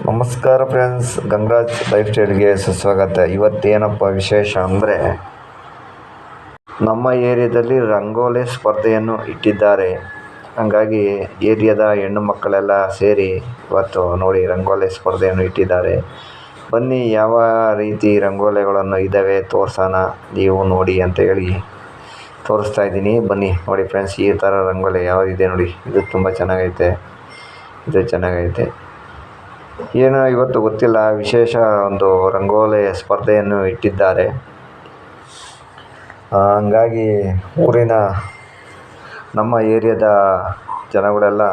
ನಮಸ್ಕಾರ friends, Gangaraj life ಸ್ಟೈಲ್ಗೆ ಸುಸ್ವಾಗತ. ಇವತ್ತೇನಪ್ಪ ವಿಶೇಷ ಅಂದರೆ, ನಮ್ಮ ಏರಿಯಾದಲ್ಲಿ ರಂಗೋಲಿ ಸ್ಪರ್ಧೆಯನ್ನು ಇಟ್ಟಿದ್ದಾರೆ. ಹಾಗಾಗಿ ಏರಿಯಾದ ಹೆಣ್ಣು ಮಕ್ಕಳೆಲ್ಲ ಸೇರಿ ಇವತ್ತು ನೋಡಿ ರಂಗೋಲಿ ಸ್ಪರ್ಧೆಯನ್ನು ಇಟ್ಟಿದ್ದಾರೆ. ಬನ್ನಿ, ಯಾವ ರೀತಿ ರಂಗೋಲಿಗಳನ್ನು ಇದ್ದಾವೆ ತೋರ್ಸೋಣ, ನೀವು ನೋಡಿ ಅಂತ ಹೇಳಿ ತೋರಿಸ್ತಾ ಇದ್ದೀನಿ. ಬನ್ನಿ ನೋಡಿ ಫ್ರೆಂಡ್ಸ್, ಈ ಥರ ರಂಗೋಲಿ ಯಾವುದಿದೆ ನೋಡಿ. ಇದು ತುಂಬ ಚೆನ್ನಾಗೈತೆ, ಇದು ಚೆನ್ನಾಗೈತೆ. ಏನೋ ಇವತ್ತು ಗೊತ್ತಿಲ್ಲ, ವಿಶೇಷ ಒಂದು ರಂಗೋಲಿ ಸ್ಪರ್ಧೆಯನ್ನು ಇಟ್ಟಿದ್ದಾರೆ. ಹಂಗಾಗಿ ಊರಿನ ನಮ್ಮ ಏರಿಯಾದ ಜನಗಳೆಲ್ಲ,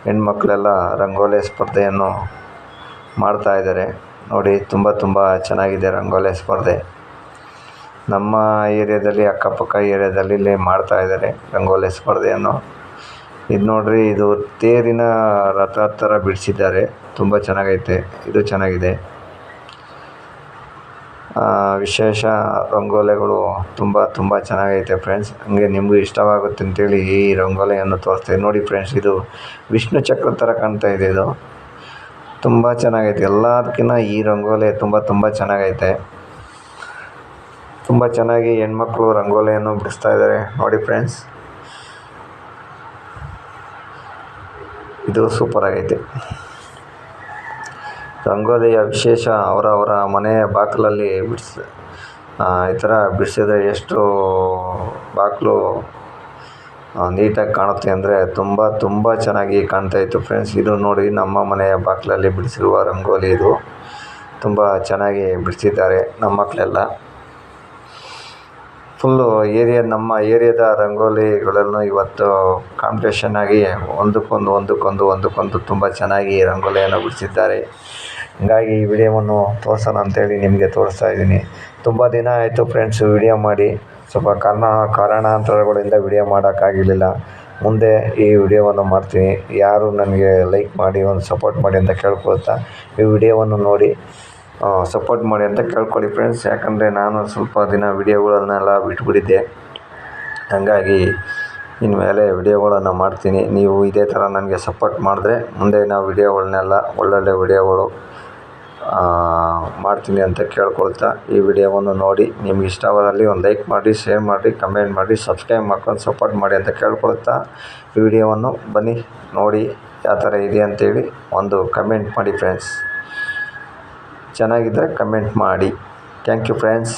ಹೆಣ್ಮಕ್ಳೆಲ್ಲ ರಂಗೋಲಿ ಸ್ಪರ್ಧೆಯನ್ನು ಮಾಡ್ತಾಯಿದ್ದಾರೆ ನೋಡಿ. ತುಂಬ ಚೆನ್ನಾಗಿದೆ ರಂಗೋಲಿ ಸ್ಪರ್ಧೆ. ನಮ್ಮ ಏರಿಯಾದಲ್ಲಿ, ಅಕ್ಕಪಕ್ಕ ಏರಿಯಾದಲ್ಲಿ ಇಲ್ಲಿ ಮಾಡ್ತಾಯಿದ್ದಾರೆ ರಂಗೋಲಿ ಸ್ಪರ್ಧೆಯನ್ನು. ಇದು ನೋಡ್ರಿ, ಇದು ತೇರಿನ ರಥ ಥರ ಬಿಡಿಸಿದ್ದಾರೆ. ತುಂಬ ಚೆನ್ನಾಗೈತೆ, ಇದು ಚೆನ್ನಾಗಿದೆ. ವಿಶೇಷ ರಂಗೋಲಿಗಳು ತುಂಬ ಚೆನ್ನಾಗೈತೆ ಫ್ರೆಂಡ್ಸ್. ಹಂಗೆ ನಿಮಗೂ ಇಷ್ಟವಾಗುತ್ತೆ ಅಂತೇಳಿ ಈ ರಂಗೋಲಿಯನ್ನು ತೋರಿಸ್ತೀನಿ ನೋಡಿ ಫ್ರೆಂಡ್ಸ್. ಇದು ವಿಷ್ಣು ಚಕ್ರ ಥರ ಕಾಣ್ತಾ ಇದೆ. ಇದು ತುಂಬ ಚೆನ್ನಾಗೈತೆ. ಎಲ್ಲದಕ್ಕಿಂತ ಈ ರಂಗೋಲಿ ತುಂಬ ಚೆನ್ನಾಗೈತೆ. ತುಂಬ ಚೆನ್ನಾಗಿ ಹೆಣ್ಮಕ್ಳು ರಂಗೋಲಿಯನ್ನು ಬಿಡಿಸ್ತಾ ಇದ್ದಾರೆ ನೋಡಿ ಫ್ರೆಂಡ್ಸ್. ಇದು ಸೂಪರ್ ಆಗೈತೆ. ರಂಗೋಲಿಯ ವಿಶೇಷ ಅವರವರ ಮನೆಯ ಬಾಗಿಲಲ್ಲಿ ಈ ಥರ ಬಿಡಿಸಿದ್ರೆ ಎಷ್ಟು ಬಾಗಿಲು ನೀಟಾಗಿ ಕಾಣುತ್ತೆ ಅಂದರೆ ತುಂಬ ಚೆನ್ನಾಗಿ ಕಾಣ್ತಾಯಿತ್ತು ಫ್ರೆಂಡ್ಸ್. ಇದು ನೋಡಿ, ನಮ್ಮ ಮನೆಯ ಬಾಗಿಲಲ್ಲಿ ಬಿಡಿಸಿರುವ ರಂಗೋಲಿ. ಇದು ತುಂಬ ಚೆನ್ನಾಗಿ ಬಿಡಿಸಿದ್ದಾರೆ ನಮ್ಮ ಮಕ್ಕಳೆಲ್ಲ. ಫುಲ್ಲು ನಮ್ಮ ಏರಿಯಾದ ರಂಗೋಲಿಗಳನ್ನು ಇವತ್ತು ಕಾಂಪಿಟೇಷನ್ ಆಗಿ ಒಂದಕ್ಕೊಂದು ತುಂಬ ಚೆನ್ನಾಗಿ ರಂಗೋಲಿಯನ್ನು ಬಿಡಿಸಿದ್ದಾರೆ. ಹಂಗಾಗಿ ಈ ವಿಡಿಯೋವನ್ನು ತೋರಿಸೋಣ ಅಂತೇಳಿ ನಿಮಗೆ ತೋರಿಸ್ತಾ ಇದ್ದೀನಿ. ತುಂಬ ದಿನ ಆಯಿತು ಫ್ರೆಂಡ್ಸ್ ವಿಡಿಯೋ ಮಾಡಿ. ಸ್ವಲ್ಪ ಕಾರಣಾಂತರಗಳಿಂದ ವಿಡಿಯೋ ಮಾಡೋಕ್ಕಾಗಿರಲಿಲ್ಲ. ಮುಂದೆ ಈ ವಿಡಿಯೋವನ್ನು ಮಾಡ್ತೀನಿ. ಯಾರು ನನಗೆ ಲೈಕ್ ಮಾಡಿ ಒಂದು ಸಪೋರ್ಟ್ ಮಾಡಿ ಅಂತ ಕೇಳ್ಕೊಳ್ತಾ, ಈ ವಿಡಿಯೋವನ್ನು ನೋಡಿ ಸಪೋರ್ಟ್ ಮಾಡಿ ಅಂತ ಕೇಳ್ಕೊಳ್ಳಿ ಫ್ರೆಂಡ್ಸ್. ಯಾಕಂದರೆ ನಾನು ಸ್ವಲ್ಪ ದಿನ ವಿಡಿಯೋಗಳನ್ನೆಲ್ಲ ಬಿಟ್ಬಿಟ್ಟಿದ್ದೆ. ಹಾಗಾಗಿ ಇನ್ಮೇಲೆ ವಿಡಿಯೋಗಳನ್ನು ಮಾಡ್ತೀನಿ. ನೀವು ಇದೇ ಥರ ನನಗೆ ಸಪೋರ್ಟ್ ಮಾಡಿದ್ರೆ ಮುಂದೆ ನಾವು ವಿಡಿಯೋಗಳನ್ನೆಲ್ಲ ಒಳ್ಳೊಳ್ಳೆ ವಿಡಿಯೋಗಳು ಮಾಡ್ತೀನಿ ಅಂತ ಕೇಳ್ಕೊಳ್ತಾ, ಈ ವಿಡಿಯೋವನ್ನು ನೋಡಿ ನಿಮ್ಗೆ ಇಷ್ಟವಾದಲ್ಲಿ ಒಂದು ಲೈಕ್ ಮಾಡಿ, ಶೇರ್ ಮಾಡಿ, ಕಮೆಂಟ್ ಮಾಡಿ, ಸಬ್ಸ್ಕ್ರೈಬ್ ಮಾಡ್ಕೊಂಡು ಸಪೋರ್ಟ್ ಮಾಡಿ ಅಂತ ಕೇಳ್ಕೊಳ್ತಾ, ಈ ವಿಡಿಯೋವನ್ನು ಬನ್ನಿ ನೋಡಿ ಯಾವ ಥರ ಇದೆ ಅಂತೇಳಿ ಒಂದು ಕಮೆಂಟ್ ಮಾಡಿ ಫ್ರೆಂಡ್ಸ್. ಚೆನ್ನಾಗಿದ್ದರೆ ಕಮೆಂಟ್ ಮಾಡಿ. Thank you friends.